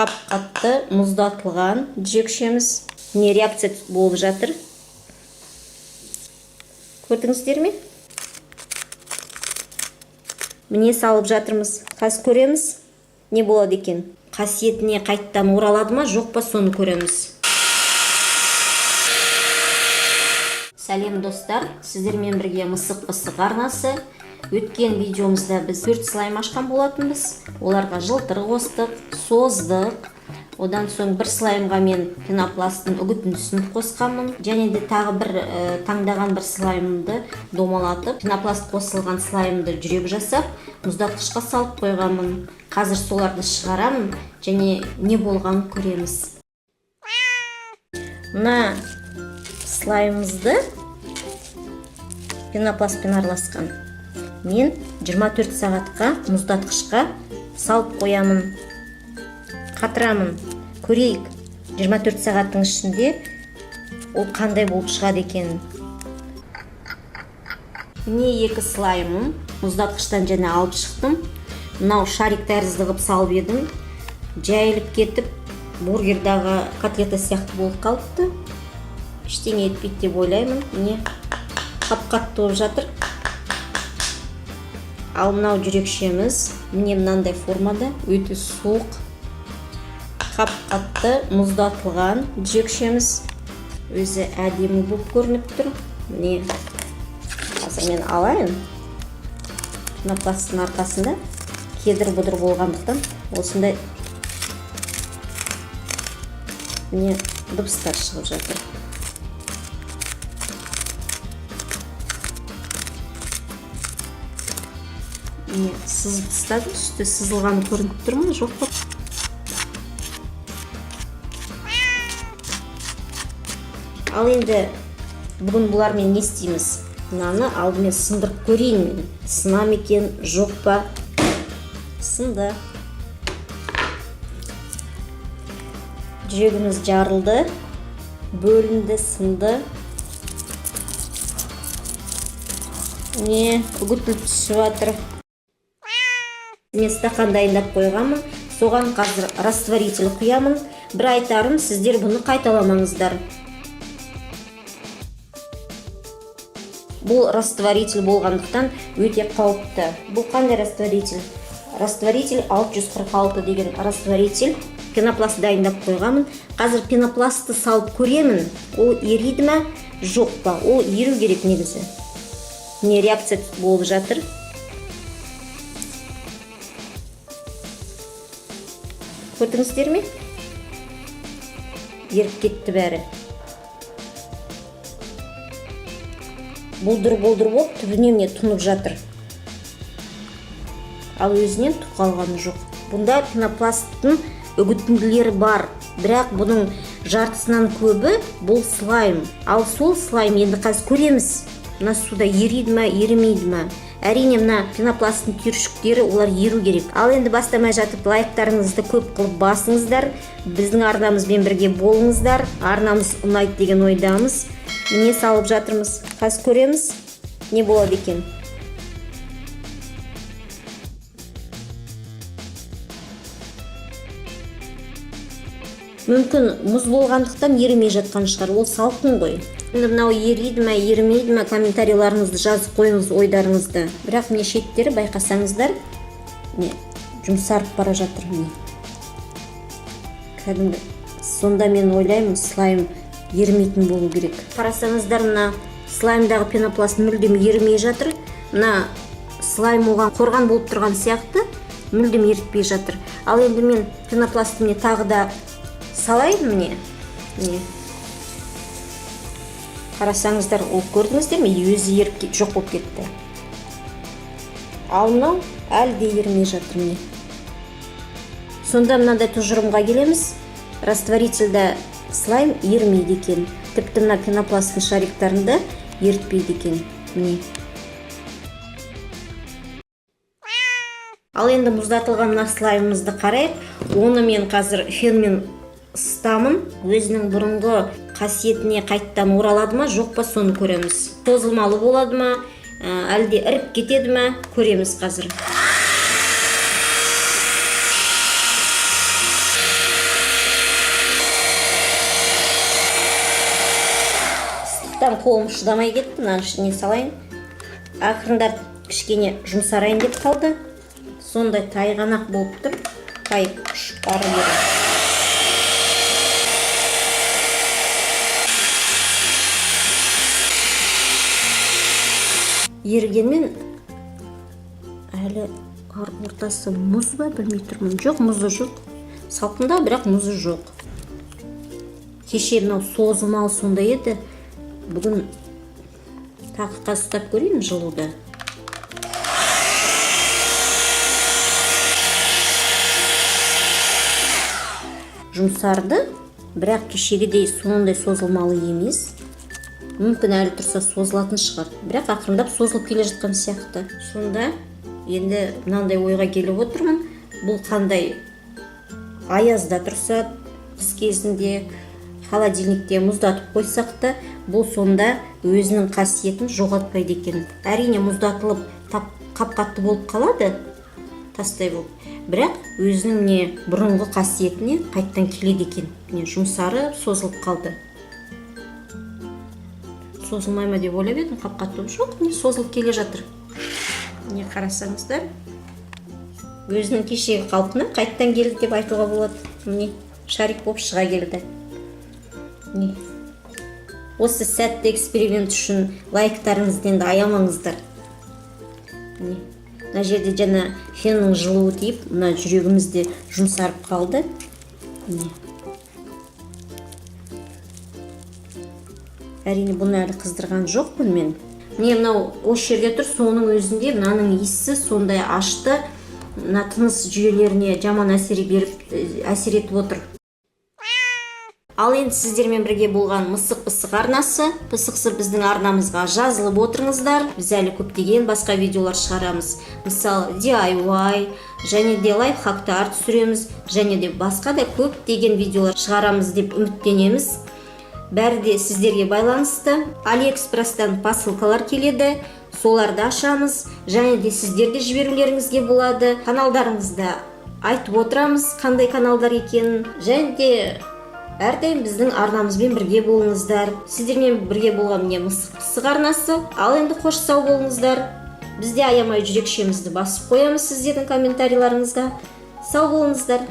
Қап-қатты мұздатылған жүрекшеміз. Не реакция болып жатыр? Көрдіңіздер ме? Міне салып жатырмыз. Қазір көреміз, не болады екен. Қасиетіне қайттан оралады ма, жоқ па, соны көреміз. Сәлем достар, сіздермен бірге мысық-пысық арнасы. Өткен видеомызда біз 4 слайм ашқан болатынбыз. Оларға жылтыр қостық, создық. Одан соң бір слаймға мен пенопласттың үгітіндісін қосқанмын. Және де тағы бір таңдаған бір слаймымды домалатып, пенопласт қосылған слаймды жүрек жасап, мұздатқышқа салып қойғанмын. Қазір соларды шығарамын және не болғанын көреміз. Мына слаймымызды пенопластпен араласқан мен 24 сағатқа мұздатқышқа салып қоямын. Қатырамын. Көрейік 24 сағаттың ішінде ол қандай болып шығады екен. Міне 2 слаймым мұздатқыштан және алып шықтым. Мынау шарик тәрізді қылып салып едім. Жайылып кетіп, бургердағы котлета сияқты болып қалыпты. Ештеңе етпейді деп ойлаймын. Міне қап-қатты болып жатыр. Ал мынау жүрекшеміз міне мынандай формада, өте суық, қап-қатты мұздатылған жүрекшеміз. Өзі әдемі болып көрініп тұр. Міне қазір мен алайын. Пенопласттың арқасында кедір-бұдыр болғандықтан осындай міне дыбыстар шығып жатыр. Міне сызып тастадым, үсті сызылғаны көрініп тұр ма, жоқ па? Ал енді бүгін бұлармен не істейміз? Мынаны алдымен сындырып көрейін мен. Сынам екен, жоқ па? Сынды. Жүрегіміз жарылды, бөлінді, сынды. Не үгітіліп түсіп жатыр. Мен стақан дайындап қойғанмын. Соған қазір растворитель құямын. Бір айтарым, сіздер бұны қайталамаңыздар. Бұл растворитель болғандықтан өте қауіпті. Бұл қандай растворитель? Растворитель 646 деген растворитель. Пенопласт дайындап қойғанмын. Қазір пенопластты салып көремін. Ол ериді ме, жоқ па? Ол еру керек негізі. Не реакция болып жатыр? Көрдіңіздер ме? Еріп кетті бәрі. Бұлдыр-бұлдыр болып түбіне міне тұнып жатыр. Ал өзінен түк қалғаны жоқ. Бұнда пенопласттың үгітінділері бар. Бірақ бұның жартысынан көбі бұл слайм. Ал сол слайм енді қазір көреміз. Мына суда ериді ме, еримейді ме? Әрине мына пенопласттың түйіршіктері олар еру керек. Ал енді бастамай жатып лайктарыңызды көп қылып басыңыздар. Біздің арнамызбен бірге болыңыздар. Арнамыз ұнайды деген ойдамыз. Міне салып жатырмыз. Қазір көреміз, не болады екен. Мүмкін мұз болғандықтан еримей жатқан шығар. Ол салқын ғой. Енді мынау ериді ме, ерімейді ме, комментарийларыңызды жазып қойыңыз ойдарыңызды. Бірақ міне шеттері байқасаңыздар, міне жұмсарып бара жатыр. Кәдімгі. Сонда мен ойлаймын, слайм ерімейтін болу керек. Қарасаңыздар, мына слаймдағы пенопласт мүлдем ерімей жатыр. Мына слайм оған қорған болып тұрған сияқты мүлдем ерітпей жатыр. Ал енді мен пенопластты міне тағы да салайын міне. Қарасаңыздар, ол көрдіңіздер ме? Өзі еріп жоқ болып кетті. Ал мынау әлі де ермей жатыр міне. Сонда мынандай тұжырымға келеміз. Растворительді слайм ермейді екен. Тіпті мына пенопласттың шариктарында ерітпейді екен. Міне. Ал енді мұздатылған мына слаймымызды қарайық. Оны мен қазір фенмен ысытамын. Өзінің бұрынғы қасиетіне қайттан оралады ма, жоқ па, соны көреміз. Тозылмалы болады ма, әлде іріп кетеді ме, көреміз қазір. уақыттан қолым шыдамай кетті, мынаның ішіне салайын. Ақырындап кішкене жұмсарайын деп қалды. Сондай тайғанақ болып тұр. Тай ұшпары еді. Ергенмен әлі ортасы мұз ба, білмей тұрмын. Жоқ, мұзы жоқ. Салқында, бірақ мұзы жоқ. Кеше мынау созылмалы сондай еді. Бүгін тақырға ұстап көрейін жылуды. Жұмсарды, бірақ кешегідей сондай созылмалы емес. Мүмкін әлі тұрса созылатын шығар. Бірақ ақырындап созылып келе жатқан сияқты. Сонда енді мынандай ойға келіп отырмын. Бұл қандай аязда тұрса, қыс кезінде холодильникте мұздатып қойсақ та, бұл сонда өзінің қасиетін жоғалтпайды екен. Әрине мұздатылып қап-қатты болып қалады, тастай болып. Бірақ өзінің бұрынғы қасиетіне қайттан келеді екен. Жұмсары созылып қалды. Созылмай ма деп ойлап едім, қап-қатты жоқ, созылып келе жатыр. Қарасаңыздар, өзінің кешегі қалпына қайттан келді деп айтуға болады. Шарик болып шыға келді. Осы сәтті эксперимент үшін лайктарыңызды енді аямаңыздар. Мына жерде жаңа феннің жылуы тиіп, мына жүрегімізде жұмсарып қалды. Әрине бұны әлі қыздырған жоқпын мен. Мынау осы жерде тұр, соның өзінде мынаның иісі сондай ашты, мына тыныс жүйелеріне жаман әсер етіп отыр. Ал енді сіздермен бірге болған мысық-пысық арнасы. Пысықсы біздің арнамызға жазылып отырыңыздар. Біз әлі көптеген басқа видеолар шығарамыз. Мысалы, DIY, және де лайфхактар түсіреміз, және де басқа да көптеген видеолар шығарамыз деп үміттенеміз. Бәрі де сіздерге байланысты. AliExpress'тан посылкалар келеді. Соларды ашамыз, және де сіздерді жіберулеріңізге болады. Каналдарыңызда айтып отырамыз, қандай каналдар екенін. Және де әрдайым біздің арнамызбен бірге болыңыздар. Сіздермен бірге болған мысық-пысық арнасы. Ал енді қош сау болыңыздар. Бізде аямай жүрекшемізді басып қоямыз сіздердің комментарийларыңызға. Сау болыңыздар.